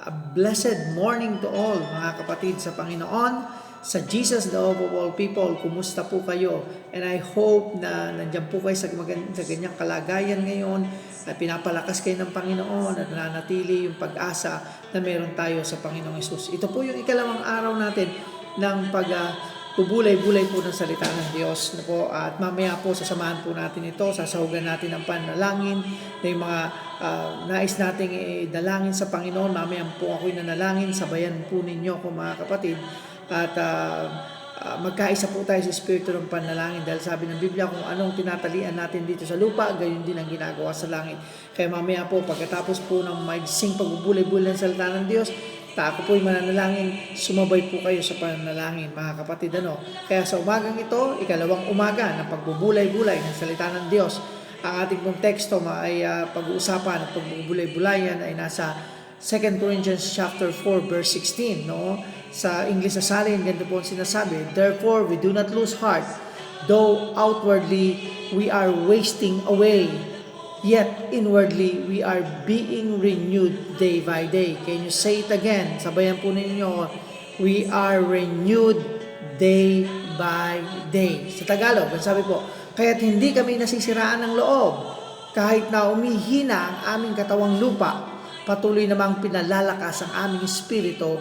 A blessed morning to all mga kapatid sa Panginoon, sa Jesus, the hope of all people. Kumusta po kayo? And I hope na nandiyan po kayo sa ganyang kalagayan ngayon at pinapalakas kayo ng Panginoon at nananatili yung pag-asa na meron tayo sa Panginoong Hesus. Ito po yung ikalawang araw natin ng pag-bubulay-bulay po ng salita ng Diyos. At mamaya po sasamahan po natin ito, sasahugan natin ng panalangin na yung mga nais nating dalangin sa Panginoon. Mamaya po ako'y nanalangin, sabayan po ninyo ako mga kapatid. At magkaisa po tayo sa Espiritu ng panalangin dahil sabi ng Biblia kung anong tinatalian natin dito sa lupa, gayon din ang ginagawa sa langit. Kaya mamaya po pagkatapos po ng maigsing pagbubulay-bulay ng salita ng Diyos, ako po'y mananalangin, sumabay po kayo sa panalangin mga kapatid. Kaya sa umagang ito, ikalawang umaga ng pagbubulay-bulay ng salita ng Diyos. Ang ating pong teksto ay pag-uusapan at pagbubulay-bulayan ay nasa 2 Corinthians chapter 4 verse 16. Sa English na salin, ganito po ang sinasabi, "Therefore we do not lose heart, though outwardly we are wasting away, yet inwardly we are being renewed day by day." Can you say it again? Sabayan po ninyo, we are renewed day by day. Sa Tagalog, sabi po, kaya't hindi kami nasisiraan ng loob. Kahit na umihina ang aming katawang lupa, patuloy namang pinalalakas ang aming espiritu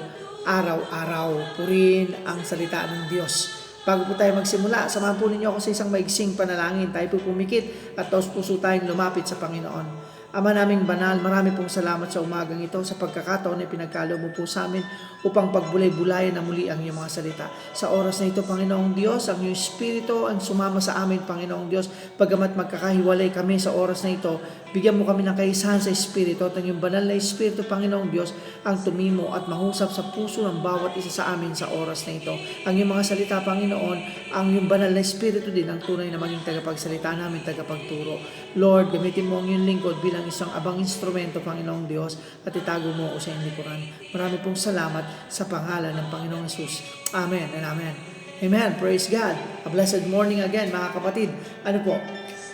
araw-araw. Purihin ang salita ng Diyos. Bago po tayo magsimula, samahan po ninyo ako sa isang maigsing panalangin. Tayo po pumikit at taos puso tayong lumapit sa Panginoon. Ama naming banal, marami pong salamat sa umagang ito sa pagkakataon na pinagkaloob mo po sa amin upang pagbulay-bulayan na muli ang iyong mga salita. Sa oras na ito, Panginoong Diyos, ang iyong Espiritu ang sumama sa amin, Panginoong Diyos. Pagamat magkakahiwalay kami sa oras na ito, bigyan mo kami ng kaisahan sa Espiritu at ang iyong banal na Espiritu, Panginoong Diyos, ang tumimo at mahusap sa puso ng bawat isa sa amin sa oras na ito. Ang iyong mga salita, Panginoon, ang iyong banal na Espiritu din ang tunay na maging tagapagsalita namin, tagapagturo. Lord, gamitin mo ang iyong lingkod bilang isang abang instrumento, Panginoong Diyos, at itago mo ako sa iyong likuran. Marami pong salamat sa pangalan ng Panginoong Hesus. Amen and amen. Amen. Praise God. A blessed morning again, mga kapatid.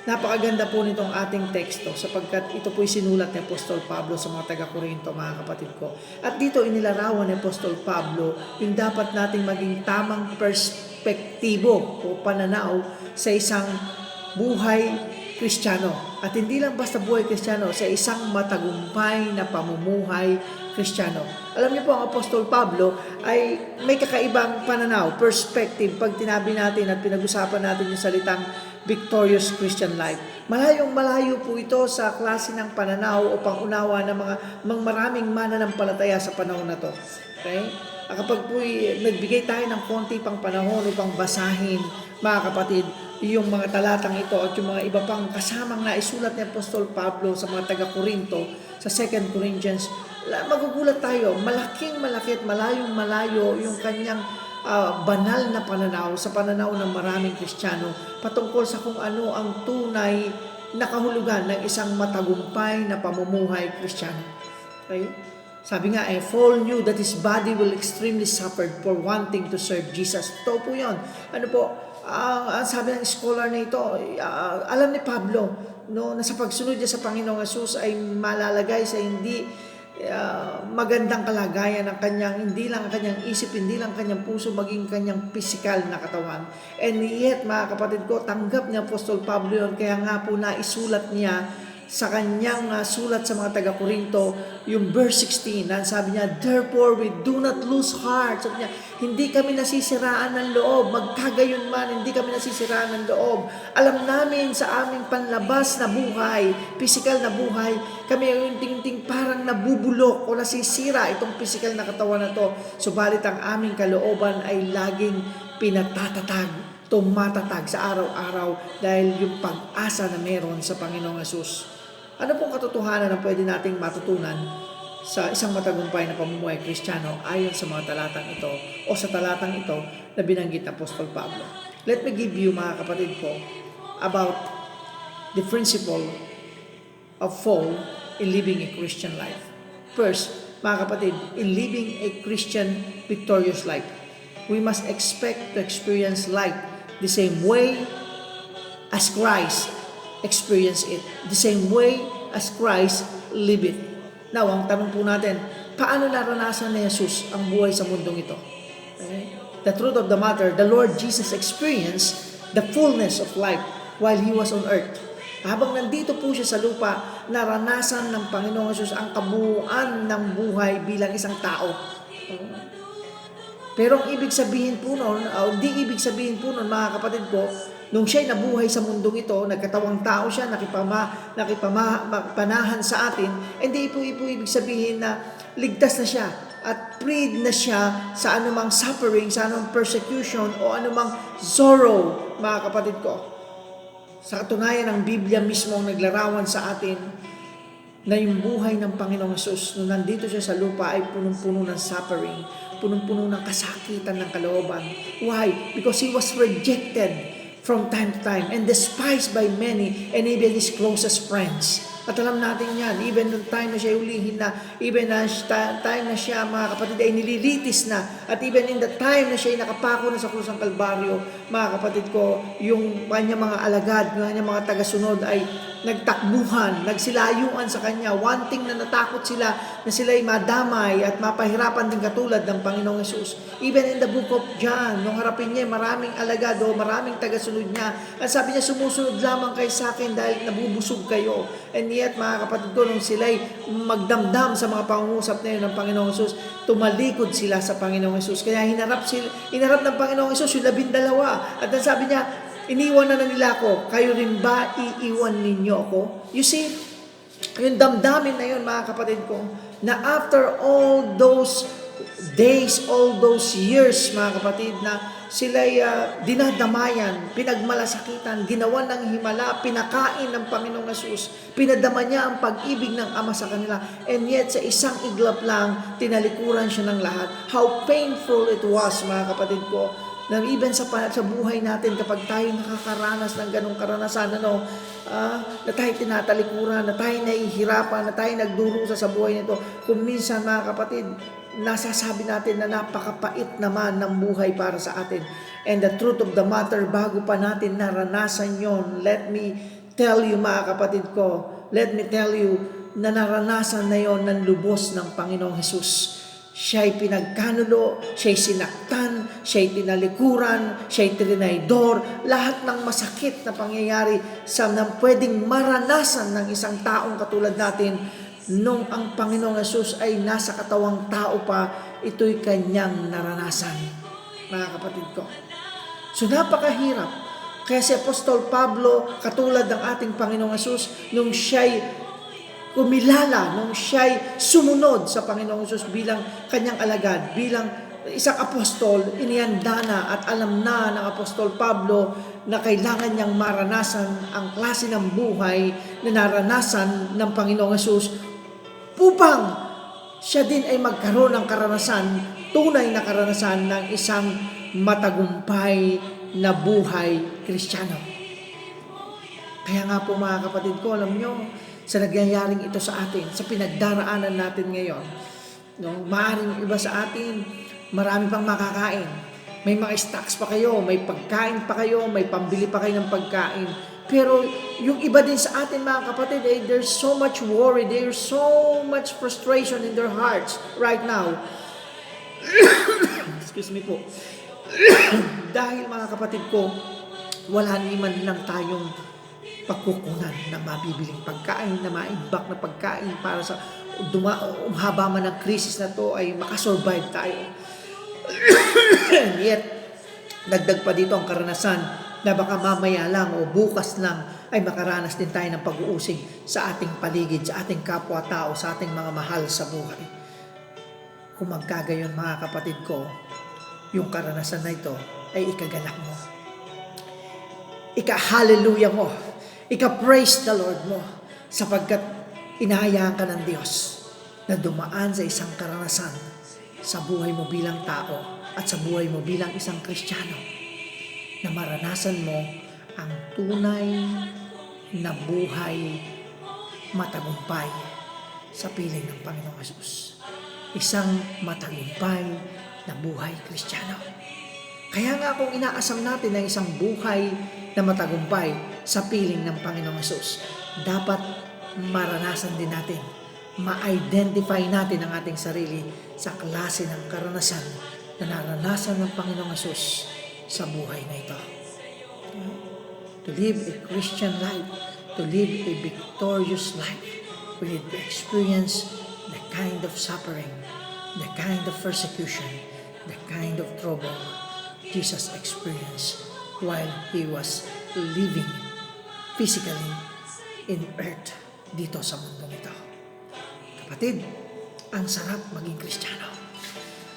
Napakaganda po nitong ating teksto sapagkat ito po'y sinulat ni Apostol Pablo sa mga taga-Korinto, mga kapatid ko. At dito inilarawan ni Apostol Pablo yung dapat nating maging tamang perspektibo o pananaw sa isang buhay Kristiyano. At hindi lang basta buhay Kristiyano, sa isang matagumpay na pamumuhay Kristiyano. Alam niyo po, ang Apostol Pablo ay may kakaibang pananaw, perspective, pag tinabi natin at pinag-usapan natin yung salitang victorious Christian life. Malayong-malayo po ito sa klase ng pananaw o pangunawa ng mga maraming mananampalataya sa panahon na to. Okay? Kapag po nagbigay tayo ng konti pang panahon upang basahin, mga kapatid, yung mga talatang ito at yung mga iba pang kasamang naisulat ni Apostol Pablo sa mga taga-Korinto sa 2 Corinthians, magugulat tayo, malaking-malaki at malayong-malayo yung kanyang banal na pananaw sa pananaw ng maraming Kristiyano patungkol sa kung ano ang tunay na kahulugan ng isang matagumpay na pamumuhay Kristiyano. Okay? Sabi nga, Paul knew that his body will extremely suffer for wanting to serve Jesus. Ito po yun. Sabi ng scholar na ito, alam ni Pablo na sa pagsunod niya sa Panginoong Hesus ay malalagay sa hindi magandang kalagayan ng kanyang, hindi lang kanyang isip, hindi lang kanyang puso, maging kanyang physical na katawan. And yet, mga kapatid ko, tanggap niya Apostol Pablo yun, kaya nga po naisulat niya sa kanyang sulat sa mga taga-Korinto, yung verse 16, na sabi niya, "Therefore we do not lose heart." Sabi niya, hindi kami nasisiraan ng loob, magkagayon man, hindi kami nasisiraan ng loob. Alam namin sa aming panlabas na buhay, physical na buhay, kami yung ting-ting parang nabubulok o nasisira itong physical na katawan na to. Subalit ang aming kalooban ay laging pinatatatag, tumatatag sa araw-araw dahil yung pag-asa na meron sa Panginoong Hesus. Ano pong katotohanan na pwede nating matutunan sa isang matagumpay na pamumuhay Kristiyano ayon sa mga talatang ito o sa talatang ito na binanggit ng Apostol Pablo? Let me give you, mga kapatid ko, about the principle of Paul in living a Christian life. First, mga kapatid, in living a Christian victorious life, we must expect to experience life the same way as Christ experienced it. The same way as Christ lived it. Now, ang tanong po natin, Paano naranasan ni Jesus ang buhay sa mundong ito? Okay? The truth of the matter, the Lord Jesus experienced the fullness of life while He was on earth. Habang nandito po siya sa lupa, naranasan ng Panginoong Jesus ang kabuuan ng buhay bilang isang tao. Pero ang ibig sabihin po noon, di ibig sabihin po noon, mga kapatid ko, nung siya'y nabuhay sa mundong ito, nagkatawang tao siya, nakipanahan sa atin, hindi po ibig sabihin na ligtas na siya at freed na siya sa anumang suffering, sa anumang persecution o anumang sorrow, mga kapatid ko. Sa katunayan, ang Biblia mismo ang naglarawan sa atin na yung buhay ng Panginoong Hesus nung nandito siya sa lupa ay punong-puno ng suffering, punong-puno ng kasakitan ng kalooban. Why? Because He was rejected from time to time and despised by many and even His closest friends. At alam natin yan, even nung time na siya ulihin na, even na time na siya, mga kapatid, ay nililitis na, at even in the time na siya ay nakapako na sa krus ng Kalbaryo, mga kapatid ko, yung kanyang mga alagad, yung kanyang mga tagasunod ay nagtakbuhan, nagsilayuan sa kanya, wanting na natakot sila na sila'y madamay at mapahirapan din katulad ng Panginoong Hesus. Even in the book of John, nung harapin niya, maraming alagad o maraming tagasunod niya, at sabi niya, sumusunod lamang kayo sa akin dahil nabubusog kayo. And yet, mga kapatid ko, nung sila'y magdamdam sa mga pangungusap na yun ng Panginoong Hesus, tumalikod sila sa Panginoong Hesus. Kaya hinarap ng Panginoong Hesus yung 12. At sabi niya, iniwan na nila ako, kayo rin ba iiwan ninyo ako? You see, yung damdamin na yun, mga kapatid ko, na after all those days, all those years, mga kapatid, na sila'y dinadamayan, pinagmalasakitan, ginawan ng himala, pinakain ng Panginoong Hesus, pinadama niya ang pag-ibig ng Ama sa kanila, and yet sa isang iglap lang, tinalikuran siya ng lahat. How painful it was, mga kapatid ko, na even sa buhay natin, kapag tayo nakakaranas ng ganong karanasan, na tayo tinatalikuran, na tayo nahihirapan, na tayo nagdurusa sa buhay nito, kung minsan, mga kapatid, nasasabi natin na napakapait naman ng buhay para sa atin. And the truth of the matter, bago pa natin naranasan yon, let me tell you, mga kapatid ko, let me tell you, na naranasan na yon ng lubos ng Panginoong Hesus. Siya'y pinagkanulo, siya'y sinaktan, siya'y tinalikuran, siya'y trinaydor, lahat ng masakit na pangyayari na pwedeng maranasan ng isang taong katulad natin nung ang Panginoong Hesus ay nasa katawang tao pa, ito'y kanyang naranasan, mga kapatid ko. So napakahirap. Kaya si Apostol Pablo, katulad ng ating Panginoong Hesus, nung siya'y kumilala, nung siya'y sumunod sa Panginoong Hesus bilang kanyang alagad, bilang isang apostol, inihanda na at alam na ng Apostol Pablo na kailangan niyang maranasan ang klase ng buhay na naranasan ng Panginoong Hesus upang siya din ay magkaroon ng karanasan, tunay na karanasan ng isang matagumpay na buhay Kristiyano. Kaya nga po, mga kapatid ko, alam nyo, sa nagyayaring ito sa atin, sa pinagdaraanan natin ngayon, maaaring iba sa atin, marami pang makakain. May mga stocks pa kayo, may pagkain pa kayo, may pambili pa kayo ng pagkain. Pero yung iba din sa atin, mga kapatid, there's so much worry, there's so much frustration in their hearts right now. Excuse me po. Dahil, mga kapatid ko, wala naman lang tayong pagkukunan ng mabibiling pagkain, na maimbak na pagkain para sa umhaba man ng krisis na to ay makasurvive tayo. Yet, dagdag pa dito ang karanasan na baka mamaya lang o bukas lang ay makaranas din tayo ng pag-uusig sa ating paligid, sa ating kapwa-tao, sa ating mga mahal sa buhay. Kung magkagayon, mga kapatid ko, yung karanasan na ito ay ikagalak mo. Ika-hallelujah mo. Ika-praise the Lord mo. Sapagkat inahayaan ka ng Diyos na dumaan sa isang karanasan sa buhay mo bilang tao at sa buhay mo bilang isang Kristiyano, na maranasan mo ang tunay na buhay matagumpay sa piling ng Panginoong Hesus. Isang matagumpay na buhay Kristiyano. Kaya nga kung inaasam natin ang isang buhay na matagumpay sa piling ng Panginoong Hesus, dapat maranasan din natin ma-identify natin ang ating sarili sa klase ng karanasan na naranasan ng Panginoong Hesus sa buhay na ito. To live a Christian life, to live a victorious life, we need to experience the kind of suffering, the kind of persecution, the kind of trouble Jesus experienced while He was living physically in earth dito sa mundong ito. Kapatid, ang sarap maging Kristiyano.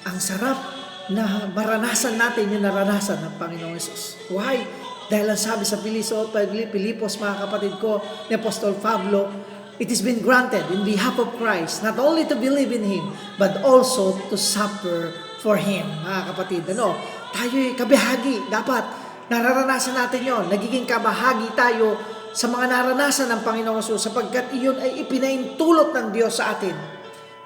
Ang sarap na maranasan natin yung naranasan ng Panginoong Hesus. Why? Dahil ang sabi sa Pilipos, mga kapatid ko, ni Apostol Pablo, it has been granted in behalf of Christ, not only to believe in Him, but also to suffer for Him. Mga kapatid, tayo'y kabahagi. Dapat nararanasan natin yon. Nagiging kabahagi tayo sa mga naranasan ng Panginoong Hesus sapagkat iyon ay ipinaintulot ng Diyos sa atin.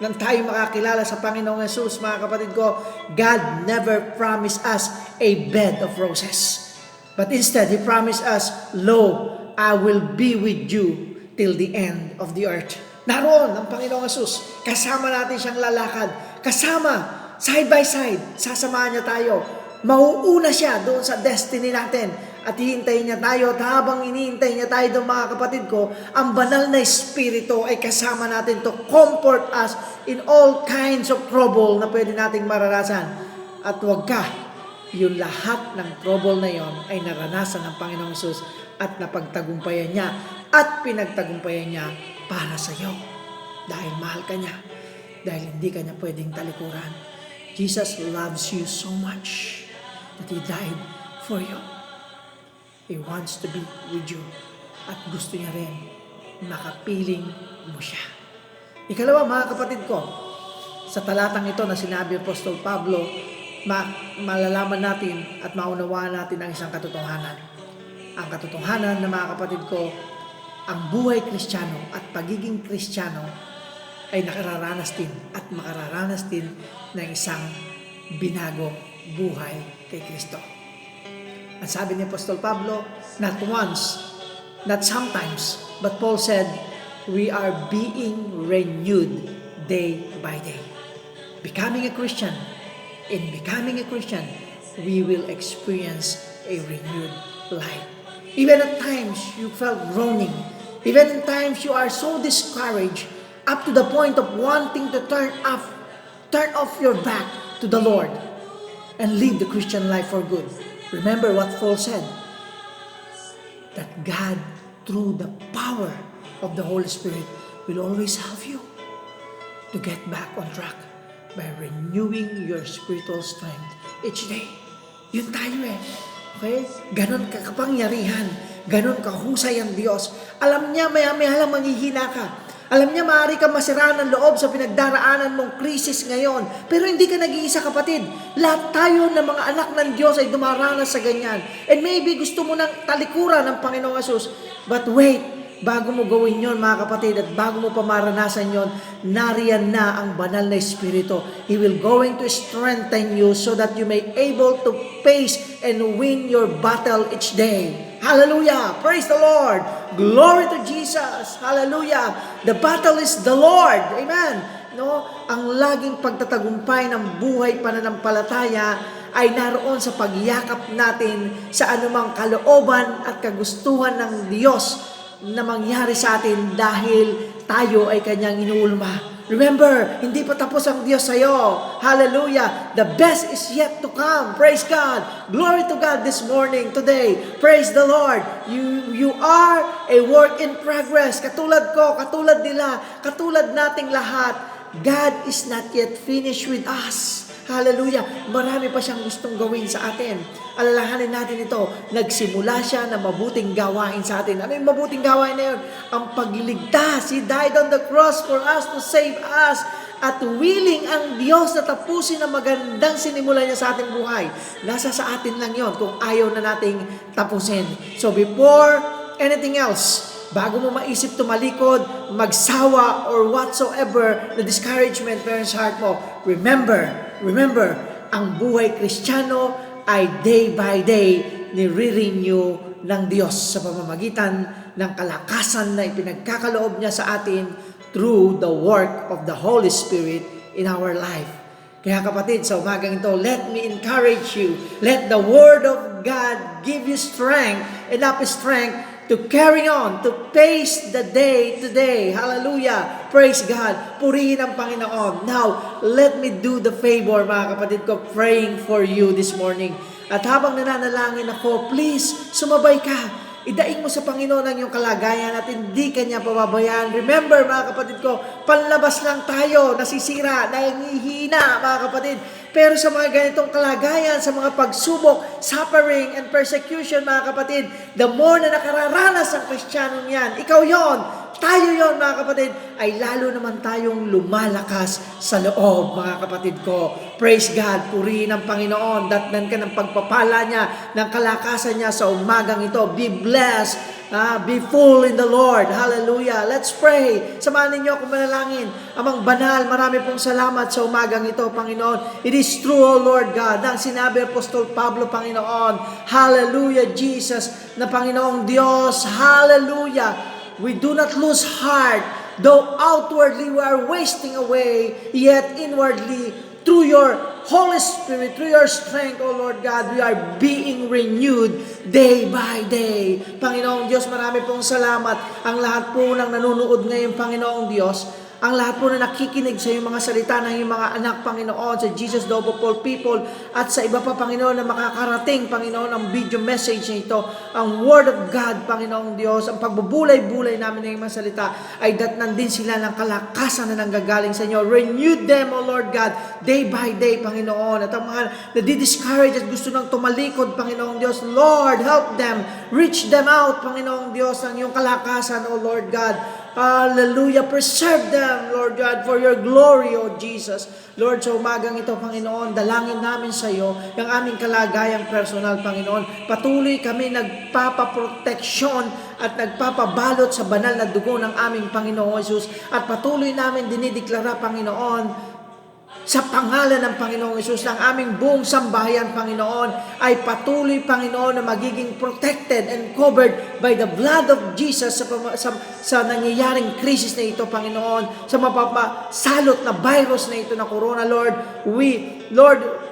Nang tayo makakilala sa Panginoong Hesus, mga kapatid ko, God never promised us a bed of roses. But instead, He promised us, "Lo, I will be with you till the end of the earth." Naroon ang Panginoong Hesus. Kasama natin siyang lalakad. Kasama, side by side, sasamahan niya tayo. Mauuna siya doon sa destiny natin. At hihintayin niya tayo. At habang inihintay niya tayo doon, mga kapatid ko, ang banal na Espiritu ay kasama natin to comfort us in all kinds of trouble na pwede nating maranasan. At huwag ka, yung lahat ng trouble na yon ay naranasan ng Panginoong Hesus at napagtagumpayan niya at pinagtagumpayan niya para sa iyo. Dahil mahal ka niya. Dahil hindi ka niya pwedeng talikuran. Jesus loves you so much that He died for you. He wants to be with you. At gusto niya rin makapiling mo siya. Ikalawa, mga kapatid ko, sa talatang ito na sinabi ng Apostol Pablo, malalaman natin at maunawaan natin ang isang katotohanan. Ang katotohanan na, mga kapatid ko, ang buhay Kristiyano at pagiging Kristiyano ay nakararanas din at makararanas din ng isang binagong buhay kay Kristo. Ang sabi ni Apostol Pablo, not once, not sometimes, but Paul said, we are being renewed day by day. Becoming a Christian, in becoming a Christian, we will experience a renewed life. Even at times you felt groaning, even at times you are so discouraged, up to the point of wanting to turn off your back to the Lord and live the Christian life for good. Remember what Paul said, that God, through the power of the Holy Spirit, will always help you to get back on track by renewing your spiritual strength each day. Yun tayo Okay? Ganon kapangyarihan, ganon kahusay ang Diyos. Alam niya, maya-maya lang manghihina ka. Alam niya, maaari kang masiraan ng loob sa pinagdaraanan mong krisis ngayon. Pero hindi ka nag-iisa, kapatid. Lahat tayo ng mga anak ng Diyos ay dumaranas sa ganyan. And maybe gusto mo ng talikuran ng Panginoong Hesus. But wait, bago mo gawin yon, mga kapatid, at bago mo pa maranasan yon, nariyan na ang banal na Espiritu. He will going to strengthen you so that you may able to face and win your battle each day. Hallelujah! Praise the Lord! Glory to Jesus! Hallelujah! The battle is the Lord! Amen! Ang laging pagtatagumpay ng buhay pananampalataya ay naroon sa pagyakap natin sa anumang kalooban at kagustuhan ng Diyos na mangyari sa atin dahil tayo ay Kanyang inuulma. Remember, hindi pa tapos ang Diyos sa iyo. Hallelujah. The best is yet to come. Praise God. Glory to God this morning, today. Praise the Lord. You are a work in progress. Katulad ko, katulad nila, katulad nating lahat. God is not yet finished with us. Hallelujah. Marami pa siyang gustong gawin sa atin. Alalahanin natin ito. Nagsimula siya na mabuting gawain sa atin. Ano yung mabuting gawain na yun? Ang pagliligtas. He died on the cross for us to save us. At willing ang Diyos na tapusin ang magandang sinimula niya sa ating buhay. Nasa sa atin lang yon kung ayaw na nating tapusin. So before anything else, bago mo maisip tumalikod, magsawa, or whatsoever the discouragement meron sa heart mo, remember, ang buhay Kristiyano ay day by day nire-renew ng Diyos sa pamamagitan ng kalakasan na ipinagkakaloob niya sa atin through the work of the Holy Spirit in our life. Kaya kapatid, sa umagang ito, let me encourage you. Let the Word of God give you strength, enough strength to carry on, to face the day today. Hallelujah! Praise God! Purihin ang Panginoon. Now, let me do the favor, mga kapatid ko, praying for you this morning. At habang nananalangin ako, please, sumabay ka. Idaing mo sa Panginoon ang iyong kalagayan at hindi Kanya pababayaan. Remember, mga kapatid ko, panlabas lang tayo, nasisira, nangihina, mga kapatid. Pero sa mga ganitong kalagayan, sa mga pagsubok, suffering, and persecution, mga kapatid, the more na nakararanas ang Kristiyanong yan, ikaw yon, tayo yon, mga kapatid, ay lalo naman tayong lumalakas sa loob, mga kapatid ko. Praise God, purihin ang Panginoon, datnan ka ng pagpapala niya, ng kalakasan niya sa umagang ito. Be blessed, be full in the Lord. Hallelujah. Let's pray. Samahan ninyo ako manalangin. Amang banal, marami pong salamat sa umagang ito, Panginoon. It is true, O Lord God, ang sinabi Apostol Pablo, Panginoon. Hallelujah, Jesus, na Panginoong Diyos. Hallelujah. We do not lose heart, though outwardly we are wasting away, yet inwardly, through your Holy Spirit, through your strength, O Lord God, we are being renewed day by day. Panginoong Diyos, marami pong salamat. Ang lahat po ng nanonood ngayon, Panginoong Diyos, ang lahat po na nakikinig sa iyong mga salita ng iyong mga anak, Panginoon, sa Jesus the Hope of All People, at sa iba pa, Panginoon, na makakarating, Panginoon, ang video message na ito, ang Word of God, Panginoong Diyos, ang pagbubulay-bulay namin ng iyong mga salita, ay datnan din sila ng kalakasan na nanggagaling sa inyo. Renew them, O Lord God, day by day, Panginoon. At ang mga nadi-discourage at gusto nang tumalikod, Panginoong Diyos, Lord, help them, reach them out, Panginoong Diyos, ang iyong kalakasan, O Lord God. Hallelujah. Preserve them, Lord God, for your glory, O Jesus. Lord, sa umagang ito, Panginoon, dalangin namin sa iyo yung aming kalagayang personal, Panginoon. Patuloy kami nagpapaproteksyon at nagpapabalot sa banal na dugo ng aming Panginoon Jesus. At patuloy namin dinideklara, Panginoon, sa pangalan ng Panginoong Hesus, ng aming buong sambahayan, Panginoon, ay patuloy, Panginoon, na magiging protected and covered by the blood of Jesus sa nangyayaring krisis na ito, Panginoon, sa mapapasalot na virus na ito na corona, Lord. Lord,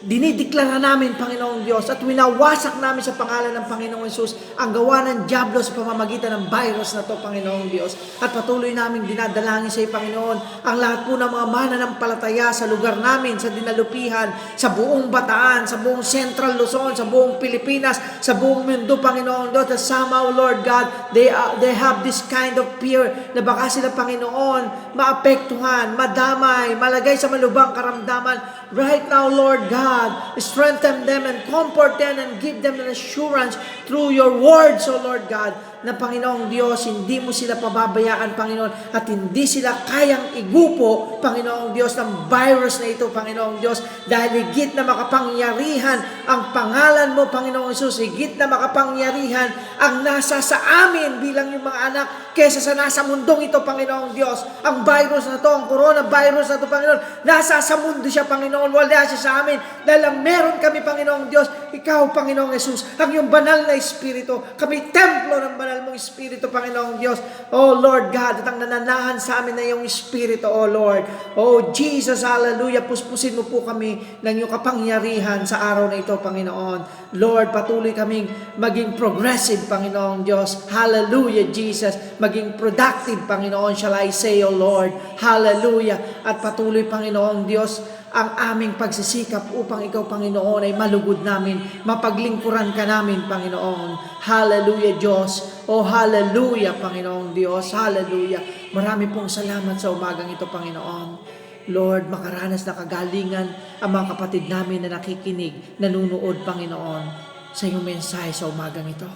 dinideklara namin, Panginoong Diyos, at winawasak namin sa pangalan ng Panginoong Hesus ang gawa ng diablo sa pamamagitan ng virus na to, Panginoong Diyos. At patuloy namin dinadalangin sa iyo, Panginoon, ang lahat po ng mga mananampalataya sa lugar namin, sa dinalupihan, sa buong Bataan, sa buong Central Luzon, sa buong Pilipinas, sa buong mundo, Panginoong Diyos, that somehow, Lord God, they have this kind of fear na baka sila, Panginoon, maapektuhan, madamay, malagay sa malubhang karamdaman. Right now, Lord God, strengthen them and comfort them and give them an assurance through your words, O Lord God, na Panginoong Diyos, hindi mo sila pababayaan, Panginoon, at hindi sila kayang igupo, Panginoong Diyos, ng virus na ito, Panginoong Diyos, dahil higit na makapangyarihan ang pangalan mo, Panginoong Jesus, higit na makapangyarihan ang nasa sa amin bilang yung mga anak, kesa sa nasa mundong ito, Panginoong Diyos. Ang virus na to, ang coronavirus na to, Panginoon, nasa sa mundo siya, Panginoon, wala siya sa amin, dahil ang meron kami, Panginoong Diyos, ikaw, Panginoong Jesus, ang iyong banal na Espiritu, kami templo ng banal mong Espiritu, Panginoong Diyos. Oh Lord God, at ang nananahan sa amin na iyong Espiritu, oh Lord. Oh Jesus, hallelujah, puspusin mo po kami ng iyong kapangyarihan sa araw na ito, Panginoon. Lord, patuloy kaming maging progressive, Panginoong Diyos. Hallelujah, Jesus. Maging productive, Panginoon, shall I say, oh Lord. Hallelujah. At patuloy, Panginoong Diyos, ang aming pagsisikap upang ikaw, Panginoon, ay malugod namin, mapaglingkuran ka namin, Panginoon. Hallelujah, Diyos. Oh, hallelujah, Panginoong Diyos. Hallelujah. Marami pong salamat sa umagang ito, Panginoon. Lord, makaranas na kagalingan ang mga kapatid namin na nakikinig, nanunood, Panginoon, sa iyong mensahe sa umagang ito.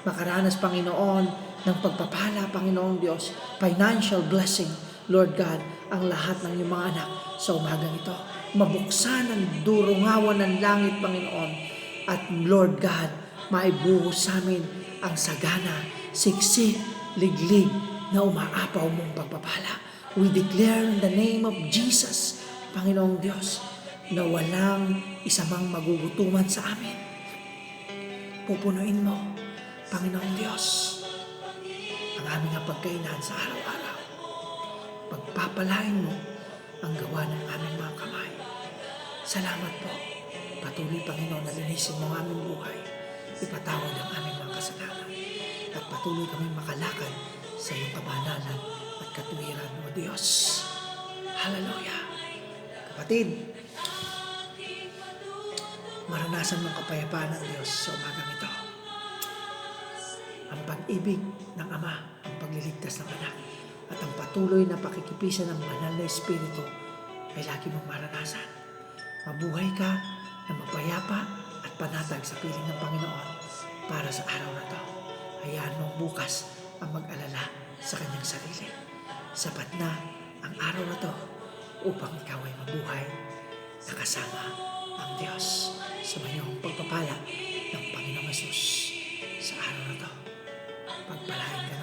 Makaranas, Panginoon, ng pagpapala, Panginoong Diyos, financial blessing, Lord God, ang lahat ng iyong mga anak sa umagang ito. Mabuksan ang durungawan ng langit, Panginoon. At Lord God, maibuhos sa amin ang sagana, siksik, liglig na umaapaw mong pagpapala. We declare in the name of Jesus, Panginoong Diyos, na walang isa mang magugutuman sa amin. Pupunuin mo, Panginoong Diyos, ang aming pagkainan sa araw-araw. pagpapalain mo ang gawa ng aming mga kamay. Salamat po. Patuloy, Panginoon, na linisin mo ang aming buhay. Ipatawad ang aming mga kasalanan. At patuloy kami makalakad sa iyong kabanalan at katuwiran, O Diyos. Hallelujah. Kapatid, maranasan mong kapayapaan ng Diyos sa umagang ito. Ang pag-ibig ng Ama, ang pagliligtas ng Anak, at ang patuloy na pakikipisan ng banal na Espiritu ay lagi mong maranasan. Mabuhay ka na mapayapa at panatag sa piling ng Panginoon para sa araw na ito. Hayaan mong bukas ang mag-alala sa kanyang sarili. Sapat na ang araw na ito upang ikaw ay mabuhay na kasama ang Diyos sa mayong pagpapala ng Panginoong Hesus sa araw na ito. Pagpalain ka